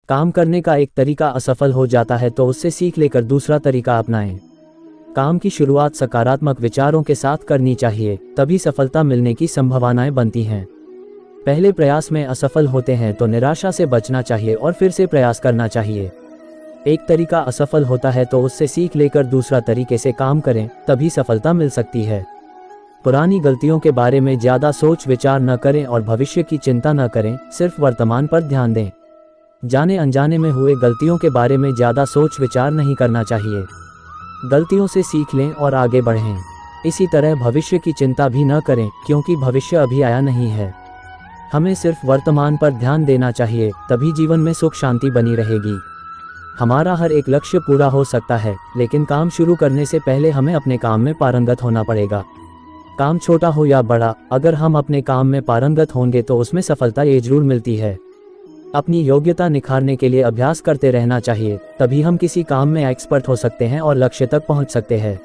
काम करने का एक तरीका असफल हो जाता है तो उससे सीख लेकर दूसरा तरीका अपनाएं। काम की शुरुआत सकारात्मक विचारों के साथ करनी चाहिए, तभी सफलता मिलने की संभावनाएं बनती हैं। पहले प्रयास में असफल होते हैं तो निराशा से बचना चाहिए और फिर से प्रयास करना चाहिए। एक तरीका असफल होता है तो उससे सीख लेकर दूसरा तरीके से काम करें, तभी सफलता मिल सकती है। पुरानी गलतियों के बारे में ज़्यादा सोच विचार न करें और भविष्य की चिंता न करें, सिर्फ वर्तमान पर ध्यान दें। जाने अनजाने में हुए गलतियों के बारे में ज़्यादा सोच विचार नहीं करना चाहिए। गलतियों से सीख लें और आगे बढ़ें। इसी तरह भविष्य की चिंता भी न करें, क्योंकि भविष्य अभी आया नहीं है। हमें सिर्फ वर्तमान पर ध्यान देना चाहिए, तभी जीवन में सुख शांति बनी रहेगी। हमारा हर एक लक्ष्य पूरा हो सकता है, लेकिन काम शुरू करने से पहले हमें अपने काम में पारंगत होना पड़ेगा। काम छोटा हो या बड़ा, अगर हम अपने काम में पारंगत होंगे तो उसमें सफलता ये जरूर मिलती है। अपनी योग्यता निखारने के लिए अभ्यास करते रहना चाहिए, तभी हम किसी काम में एक्सपर्ट हो सकते हैं और लक्ष्य तक पहुंच सकते हैं।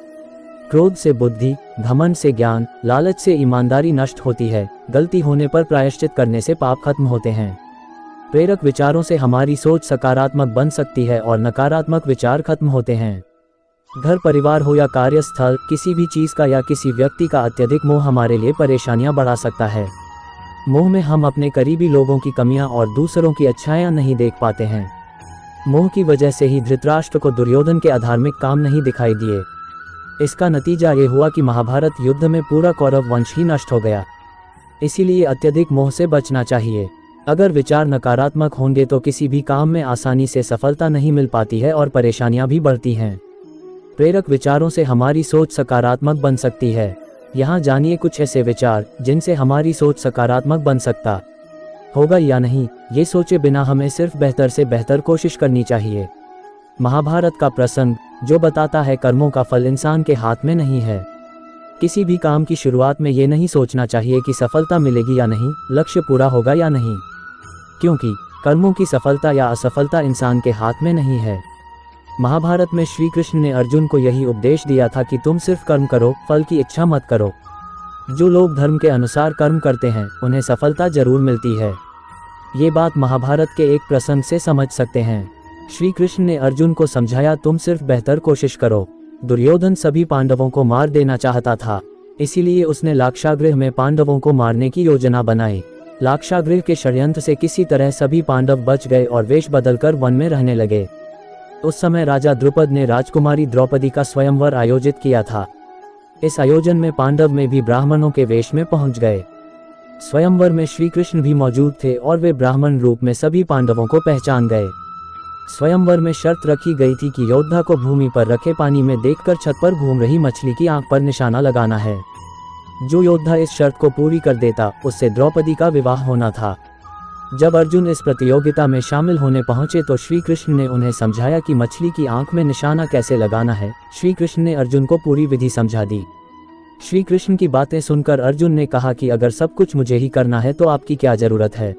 क्रोध से बुद्धि, घमंड से ज्ञान, लालच से ईमानदारी नष्ट होती है, गलती होने पर प्रायश्चित करने से पाप खत्म होते हैं। प्रेरक विचारों से हमारी सोच सकारात्मक बन सकती है और नकारात्मक विचार खत्म होते हैं। घर परिवार हो या कार्यस्थल, किसी भी चीज़ का या किसी व्यक्ति का अत्यधिक मोह हमारे लिए परेशानियां बढ़ा सकता है। मोह में हम अपने करीबी लोगों की कमियां और दूसरों की अच्छाइयां नहीं देख पाते हैं। मोह की वजह से ही धृतराष्ट्र को दुर्योधन के अधार्मिक काम नहीं दिखाई दिए। इसका नतीजा ये हुआ कि महाभारत युद्ध में पूरा कौरव वंश ही नष्ट हो गया। इसीलिए अत्यधिक मोह से बचना चाहिए। अगर विचार नकारात्मक होंगे तो किसी भी काम में आसानी से सफलता नहीं मिल पाती है और परेशानियां भी बढ़ती हैं। प्रेरक विचारों से हमारी सोच सकारात्मक बन सकती है। यहाँ जानिए कुछ ऐसे विचार जिनसे हमारी सोच सकारात्मक बन सकता होगा या नहीं, ये सोचे बिना हमें सिर्फ बेहतर से बेहतर कोशिश करनी चाहिए। महाभारत का प्रसंग जो बताता है कर्मों का फल इंसान के हाथ में नहीं है। किसी भी काम की शुरुआत में ये नहीं सोचना चाहिए कि सफलता मिलेगी या नहीं, लक्ष्य पूरा होगा या नहीं, क्योंकि कर्मों की सफलता या असफलता इंसान के हाथ में नहीं है। महाभारत में श्री कृष्ण ने अर्जुन को यही उपदेश दिया था कि तुम सिर्फ कर्म करो, फल की इच्छा मत करो। जो लोग धर्म के अनुसार कर्म करते हैं उन्हें सफलता जरूर मिलती है। ये बात महाभारत के एक प्रसंग से समझ सकते हैं। श्री कृष्ण ने अर्जुन को समझाया, तुम सिर्फ बेहतर कोशिश करो। दुर्योधन सभी पांडवों को मार देना चाहता था, इसीलिए उसने लाक्षागृह में पांडवों को मारने की योजना बनाई। लाक्षागृह के षड्यंत्र से किसी तरह सभी पांडव बच गए और वेश बदलकर वन में रहने लगे। उस समय राजा द्रुपद ने राजकुमारी द्रौपदी का स्वयंवर आयोजित किया था। इस आयोजन में पांडव में भी ब्राह्मणों के वेश में पहुंच गए। स्वयंवर में श्री कृष्ण भी मौजूद थे और वे ब्राह्मण रूप में सभी पांडवों को पहचान गए। स्वयंवर में शर्त रखी गई थी कि योद्धा को भूमि पर रखे पानी में देखकर छत पर घूम रही मछली की आंख पर निशाना लगाना है। जो योद्धा इस शर्त को पूरी कर देता, उससे द्रौपदी का विवाह होना था। जब अर्जुन इस प्रतियोगिता में शामिल होने पहुंचे तो श्री कृष्ण ने उन्हें समझाया कि मछली की आंख में निशाना कैसे लगाना है। श्री कृष्ण ने अर्जुन को पूरी विधि समझा दी। श्री कृष्ण की बातें सुनकर अर्जुन ने कहा कि अगर सब कुछ मुझे ही करना है तो आपकी क्या जरूरत है।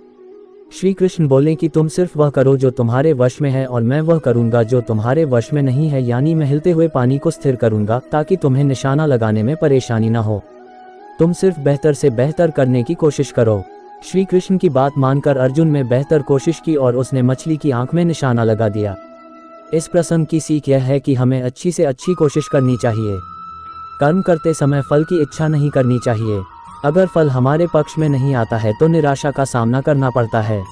श्री कृष्ण बोले कि तुम सिर्फ वह करो जो तुम्हारे वश में है और मैं वह करूंगा जो तुम्हारे वश में नहीं है, यानी मैं हिलते हुए पानी को स्थिर करूंगा ताकि तुम्हें निशाना लगाने में परेशानी न हो। तुम सिर्फ बेहतर से बेहतर करने की कोशिश करो। श्री कृष्ण की बात मानकर अर्जुन ने बेहतर कोशिश की और उसने मछली की आंख में निशाना लगा दिया। इस प्रसंग की सीख यह है कि हमें अच्छी से अच्छी कोशिश करनी चाहिए। कर्म करते समय फल की इच्छा नहीं करनी चाहिए। अगर फल हमारे पक्ष में नहीं आता है तो निराशा का सामना करना पड़ता है।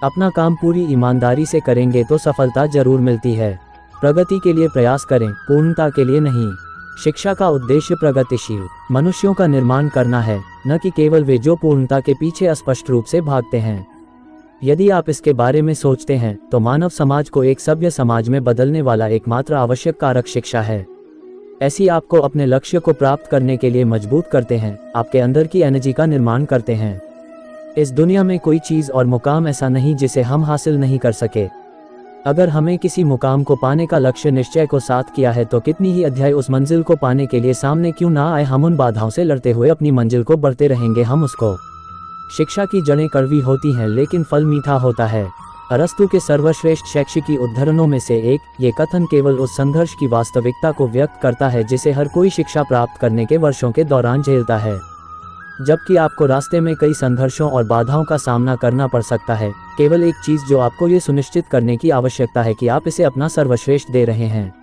अपना काम पूरी ईमानदारी से करेंगे तो सफलता जरूर मिलती है। प्रगति के लिए प्रयास करें, पूर्णता के लिए नहीं। शिक्षा का उद्देश्य प्रगतिशील मनुष्यों का निर्माण करना है, न कि केवल वे जो पूर्णता के पीछे स्पष्ट रूप से भागते हैं। यदि आप इसके बारे में सोचते हैं तो मानव समाज को एक सभ्य समाज में बदलने वाला एकमात्र आवश्यक कारक शिक्षा है। ऐसी आपको अपने लक्ष्य को प्राप्त करने के लिए मजबूत करते हैं, आपके अंदर की एनर्जी का निर्माण करते हैं। इस दुनिया में कोई चीज़ और मुकाम ऐसा नहीं जिसे हम हासिल नहीं कर सके। अगर हमें किसी मुकाम को पाने का लक्ष्य निश्चय को साथ किया है तो कितनी ही अध्याय उस मंजिल को पाने के लिए सामने क्यों ना आए, हम उन बाधाओं से लड़ते हुए अपनी मंजिल को बढ़ते रहेंगे। हम उसको शिक्षा की जड़ें कड़वी होती हैं लेकिन फल मीठा होता है। अरस्तु के सर्वश्रेष्ठ शैक्षिकी उद्धरणों में से एक ये कथन केवल उस संघर्ष की वास्तविकता को व्यक्त करता है जिसे हर कोई शिक्षा प्राप्त करने के वर्षों के दौरान झेलता है। जबकि आपको रास्ते में कई संघर्षों और बाधाओं का सामना करना पड़ सकता है, केवल एक चीज़ जो आपको ये सुनिश्चित करने की आवश्यकता है कि आप इसे अपना सर्वश्रेष्ठ दे रहे हैं।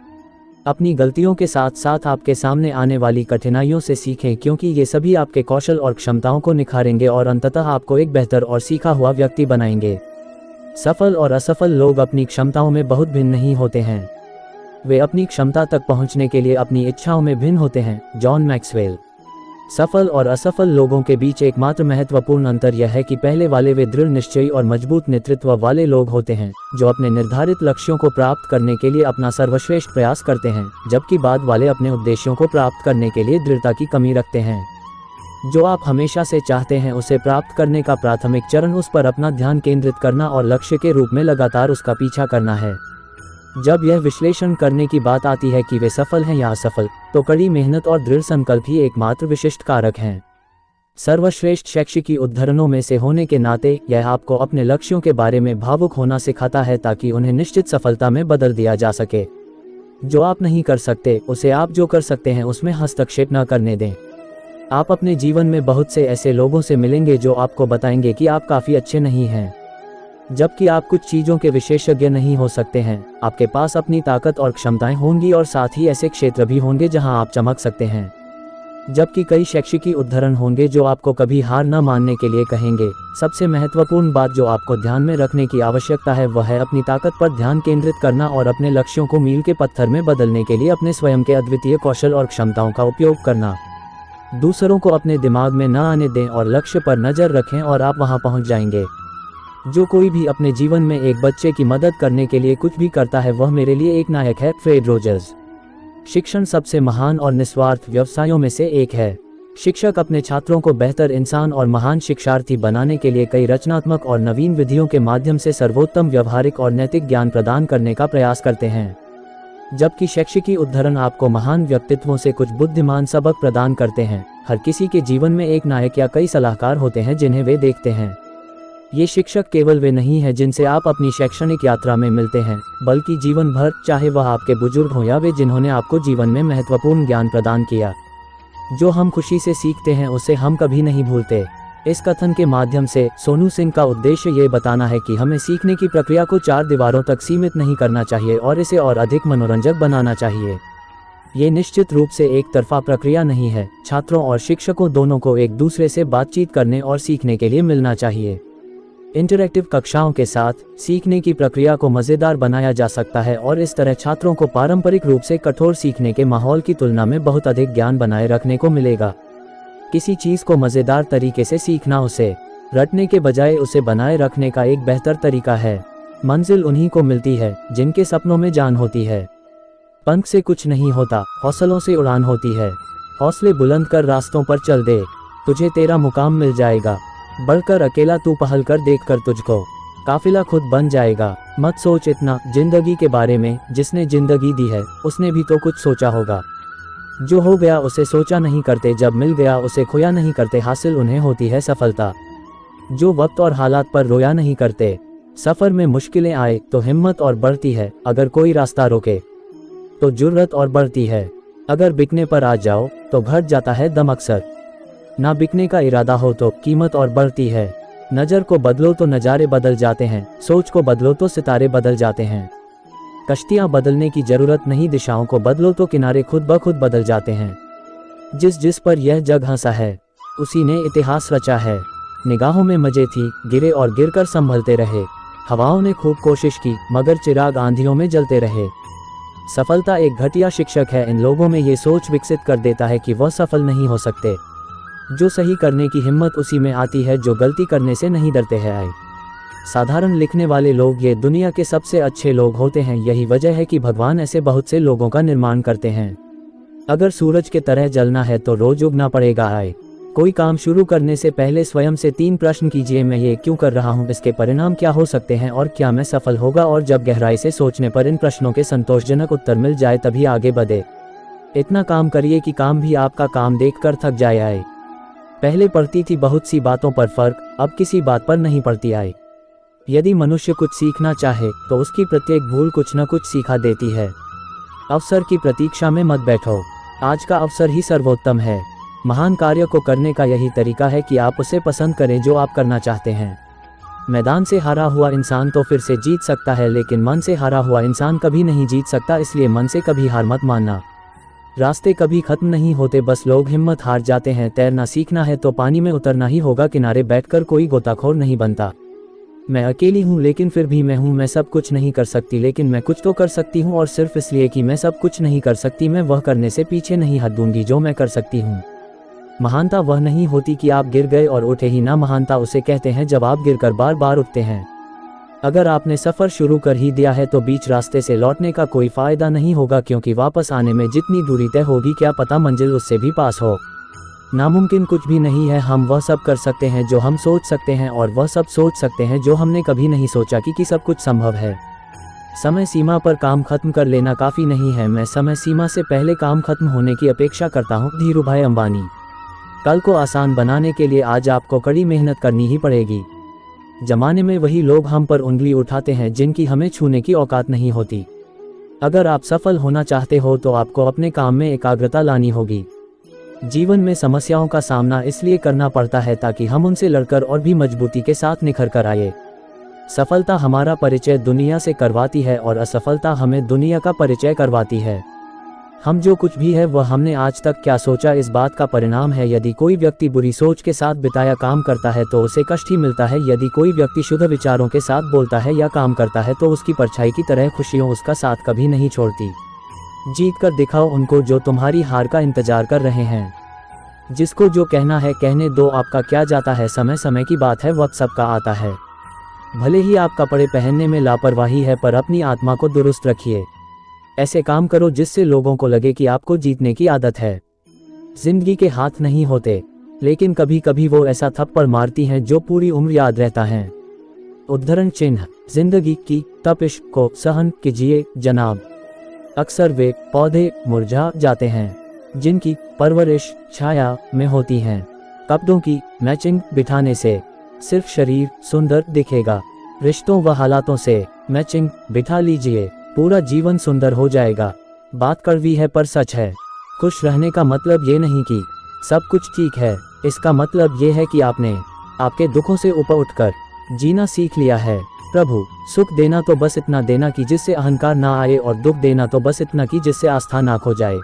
अपनी गलतियों के साथ साथ आपके सामने आने वाली कठिनाइयों से सीखें, क्योंकि ये सभी आपके कौशल और क्षमताओं को निखारेंगे और अंततः आपको एक बेहतर और सीखा हुआ व्यक्ति बनाएंगे। सफल और असफल लोग अपनी क्षमताओं में बहुत भिन्न नहीं होते हैं, वे अपनी क्षमता तक पहुंचने के लिए अपनी इच्छाओं में भिन्न होते हैं। John Maxwell. सफल और असफल लोगों के बीच एकमात्र महत्वपूर्ण अंतर यह है कि पहले वाले वे दृढ़ निश्चयी और मजबूत नेतृत्व वाले लोग होते हैं, जो अपने निर्धारित लक्ष्यों को प्राप्त करने के लिए अपना सर्वश्रेष्ठ प्रयास करते हैं, जबकि बाद वाले अपने उद्देश्यों को प्राप्त करने के लिए दृढ़ता की कमी रखते हैं। जो आप हमेशा से चाहते हैं उसे प्राप्त करने का प्राथमिक चरण उस पर अपना ध्यान केंद्रित करना और लक्ष्य के रूप में लगातार उसका पीछा करना है। जब यह विश्लेषण करने की बात आती है कि वे सफल हैं या असफल, तो कड़ी मेहनत और दृढ़ संकल्प ही एकमात्र विशिष्ट कारक हैं। सर्वश्रेष्ठ शैक्षिकी उद्धरणों में से होने के नाते यह आपको अपने लक्ष्यों के बारे में भावुक होना सिखाता है, ताकि उन्हें निश्चित सफलता में बदल दिया जा सके। जो आप नहीं कर सकते उसे आप जो कर सकते हैं उसमें हस्तक्षेप न करने दें। आप अपने जीवन में बहुत से ऐसे लोगों से मिलेंगे जो आपको बताएंगे कि आप काफ़ी अच्छे नहीं हैं, जबकि आप कुछ चीज़ों के विशेषज्ञ नहीं हो सकते हैं। आपके पास अपनी ताकत और क्षमताएं होंगी और साथ ही ऐसे क्षेत्र भी होंगे जहां आप चमक सकते हैं, जबकि कई शैक्षिकी उद्धरण होंगे जो आपको कभी हार न मानने के लिए कहेंगे। सबसे महत्वपूर्ण बात जो आपको ध्यान में रखने की आवश्यकता है वह है अपनी ताकत पर ध्यान केंद्रित करना और अपने लक्ष्यों को मील के पत्थर में बदलने के लिए अपने स्वयं के अद्वितीय कौशल और क्षमताओं का उपयोग करना। दूसरों को अपने दिमाग में न आने दें और लक्ष्य पर नज़र रखें और आप वहां पहुंच जाएंगे। जो कोई भी अपने जीवन में एक बच्चे की मदद करने के लिए कुछ भी करता है वह मेरे लिए एक नायक है। Fred Rogers. शिक्षण सबसे महान और निस्वार्थ व्यवसायों में से एक है। शिक्षक अपने छात्रों को बेहतर इंसान और महान शिक्षार्थी बनाने के लिए कई रचनात्मक और नवीन विधियों के माध्यम से सर्वोत्तम व्यवहारिक और नैतिक ज्ञान प्रदान करने का प्रयास करते हैं, जबकि शैक्षिकी उद्धरण आपको महान व्यक्तित्वों से कुछ बुद्धिमान सबक प्रदान करते हैं। हर किसी के जीवन में एक नायक या कई सलाहकार होते हैं जिन्हें वे देखते हैं। ये शिक्षक केवल वे नहीं हैं जिनसे आप अपनी शैक्षणिक यात्रा में मिलते हैं, बल्कि जीवन भर, चाहे वह आपके बुजुर्ग हों या वे जिन्होंने आपको जीवन में महत्वपूर्ण ज्ञान प्रदान किया। जो हम खुशी से सीखते हैं उसे हम कभी नहीं भूलते। इस कथन के माध्यम से सोनू सिंह का उद्देश्य ये बताना है कि हमें सीखने की प्रक्रिया को 4 दीवारों तक सीमित नहीं करना चाहिए और इसे और अधिक मनोरंजक बनाना चाहिए। ये निश्चित रूप से एक तरफा प्रक्रिया नहीं है। छात्रों और शिक्षकों दोनों को एक दूसरे से बातचीत करने और सीखने के लिए मिलना चाहिए। इंटरैक्टिव कक्षाओं के साथ सीखने की प्रक्रिया को मज़ेदार बनाया जा सकता है और इस तरह छात्रों को पारंपरिक रूप से कठोर सीखने के माहौल की तुलना में बहुत अधिक ज्ञान बनाए रखने को मिलेगा। किसी चीज़ को मज़ेदार तरीके से सीखना उसे रटने के बजाय उसे बनाए रखने का एक बेहतर तरीका है। मंजिल उन्हीं को मिलती है जिनके सपनों में जान होती है। पंख से कुछ नहीं होता, हौसलों से उड़ान होती है। हौसले बुलंद कर रास्तों पर चल दे, तुझे तेरा मुकाम मिल जाएगा। बढ़कर अकेला तू पहल कर, देखकर तुझको काफिला खुद बन जाएगा। मत सोच इतना जिंदगी के बारे में, जिसने जिंदगी दी है उसने भी तो कुछ सोचा होगा। जो हो गया उसे सोचा नहीं करते, जब मिल गया उसे खोया नहीं करते। हासिल उन्हें होती है सफलता जो वक्त और हालात पर रोया नहीं करते। सफर में मुश्किलें आए तो हिम्मत और बढ़ती है, अगर कोई रास्ता रोके तो जुर्रत और बढ़ती है। अगर बिकने पर आ जाओ तो घट जाता है दम अक्सर। ना बिकने का इरादा हो तो कीमत और बढ़ती है। नज़र को बदलो तो नज़ारे बदल जाते हैं, सोच को बदलो तो सितारे बदल जाते हैं। कश्तियाँ बदलने की जरूरत नहीं, दिशाओं को बदलो तो किनारे खुद ब खुद बदल जाते हैं। जिस जिस पर यह जग हंसा है उसी ने इतिहास रचा है। निगाहों में मजे थी, गिरे और गिरकर संभलते रहे। हवाओं ने खूब कोशिश की मगर चिराग आंधियों में जलते रहे। सफलता एक घटिया शिक्षक है, इन लोगों में ये सोच विकसित कर देता है कि वह सफल नहीं हो सकते। जो सही करने की हिम्मत उसी में आती है जो गलती करने से नहीं डरते हैं। साधारण लिखने वाले लोग ये दुनिया के सबसे अच्छे लोग होते हैं। यही वजह है कि भगवान ऐसे बहुत से लोगों का निर्माण करते हैं। अगर सूरज के तरह जलना है तो रोज उगना पड़ेगा। कोई काम शुरू करने से पहले स्वयं से 3 प्रश्न कीजिए, मैं ये क्यों कर रहा हूँ, इसके परिणाम क्या हो सकते हैं और क्या मैं सफल होगा। और जब गहराई से सोचने पर इन प्रश्नों के संतोषजनक उत्तर मिल जाए तभी आगे बढ़े। इतना काम करिए कि काम भी आपका काम देखकर थक जाए। पहले पड़ती थी बहुत सी बातों पर फर्क, अब किसी बात पर नहीं पड़ती। यदि मनुष्य कुछ सीखना चाहे तो उसकी प्रत्येक भूल कुछ न कुछ सिखा देती है। अवसर की प्रतीक्षा में मत बैठो, आज का अवसर ही सर्वोत्तम है। महान कार्य को करने का यही तरीका है कि आप उसे पसंद करें जो आप करना चाहते हैं। मैदान से हारा हुआ इंसान तो फिर से जीत सकता है, लेकिन मन से हारा हुआ इंसान कभी नहीं जीत सकता, इसलिए मन से कभी हार मत मानना। रास्ते कभी खत्म नहीं होते, बस लोग हिम्मत हार जाते हैं। तैरना सीखना है तो पानी में उतरना ही होगा, किनारे बैठकर कोई गोताखोर नहीं बनता। मैं अकेली हूँ लेकिन फिर भी मैं हूँ, मैं सब कुछ नहीं कर सकती लेकिन मैं कुछ तो कर सकती हूँ, और सिर्फ इसलिए कि मैं सब कुछ नहीं कर सकती मैं वह करने से पीछे नहीं हट दूंगी जो मैं कर सकती हूँ। महानता वह नहीं होती कि आप गिर गए और उठे ही ना, महानता उसे कहते हैं जब आप गिरकर बार बार उठते हैं। अगर आपने सफ़र शुरू कर ही दिया है तो बीच रास्ते से लौटने का कोई फ़ायदा नहीं होगा, क्योंकि वापस आने में जितनी दूरी तय होगी क्या पता मंजिल उससे भी पास हो। नामुमकिन कुछ भी नहीं है, हम वह सब कर सकते हैं जो हम सोच सकते हैं, और वह सब सोच सकते हैं जो हमने कभी नहीं सोचा कि सब कुछ संभव है। समय सीमा पर काम खत्म कर लेना काफ़ी नहीं है, मैं समय सीमा से पहले काम खत्म होने की अपेक्षा करता हूँ। धीरूभाई अंबानी। कल को आसान बनाने के लिए आज आपको कड़ी मेहनत करनी ही पड़ेगी। जमाने में वही लोग हम पर उंगली उठाते हैं जिनकी हमें छूने की औकात नहीं होती। अगर आप सफल होना चाहते हो तो आपको अपने काम में एकाग्रता लानी होगी। जीवन में समस्याओं का सामना इसलिए करना पड़ता है ताकि हम उनसे लड़कर और भी मजबूती के साथ निखर कर आए। सफलता हमारा परिचय दुनिया से करवाती है और असफलता हमें दुनिया का परिचय करवाती है। हम जो कुछ भी है वह हमने आज तक क्या सोचा इस बात का परिणाम है। यदि कोई व्यक्ति बुरी सोच के साथ बिताया काम करता है तो उसे कष्ट ही मिलता है। यदि कोई व्यक्ति शुद्ध विचारों के साथ बोलता है या काम करता है तो उसकी परछाई की तरह खुशियाँ उसका साथ कभी नहीं छोड़ती। जीत कर दिखाओ उनको जो तुम्हारी हार का इंतजार कर रहे हैं। जिसको जो कहना है कहने दो, आपका क्या जाता है, समय समय की बात है, वक्त सबका आता है। भले ही आप कपड़े पहनने में लापरवाही है पर अपनी आत्मा को दुरुस्त रखिए। ऐसे काम करो जिससे लोगों को लगे कि आपको जीतने की आदत है। जिंदगी के हाथ नहीं होते, लेकिन कभी कभी वो ऐसा थप्पड़ मारती हैं जो पूरी उम्र याद रहता है। उद्धरण चिन्ह। जिंदगी की तपिश को सहन कीजिए जनाब। अक्सर वे पौधे मुरझा जाते हैं जिनकी परवरिश छाया में होती है। कपड़ों की मैचिंग बिठाने से सिर्फ शरीर सुंदर दिखेगा। रिश्तों व हालातों से मैचिंग बिठा लीजिए, पूरा जीवन सुंदर हो जाएगा। बात कड़वी है पर सच है। खुश रहने का मतलब ये नहीं कि सब कुछ ठीक है, इसका मतलब ये है कि आपने आपके दुखों से ऊपर उठकर जीना सीख लिया है। प्रभु, सुख देना तो बस इतना देना कि जिससे अहंकार ना आए, और दुख देना तो बस इतना कि जिससे आस्था ना खो जाए।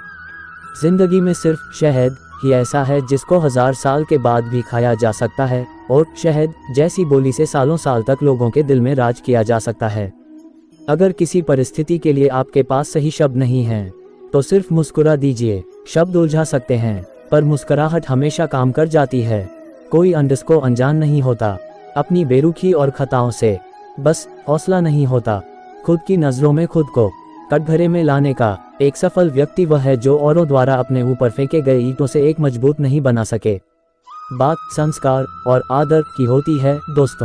जिंदगी में सिर्फ शहद ही ऐसा है जिसको 1000 साल के बाद भी खाया जा सकता है, और शहद जैसी बोली से सालों साल तक लोगों के दिल में राज किया जा सकता है। अगर किसी परिस्थिति के लिए आपके पास सही शब्द नहीं है तो सिर्फ मुस्कुरा दीजिए। शब्द उलझा सकते हैं पर मुस्कुराहट हमेशा काम कर जाती है। कोई अंडस को अनजान नहीं होता, अपनी बेरुखी और खताओं से बस हौसला नहीं होता। खुद की नज़रों में खुद को कटघरे में लाने का एक सफल व्यक्ति वह है जो औरों द्वारा अपने ऊपर फेंके गए ईंटों से एक मजबूत नहीं बना सके। बात संस्कार और आदर की होती है दोस्तों।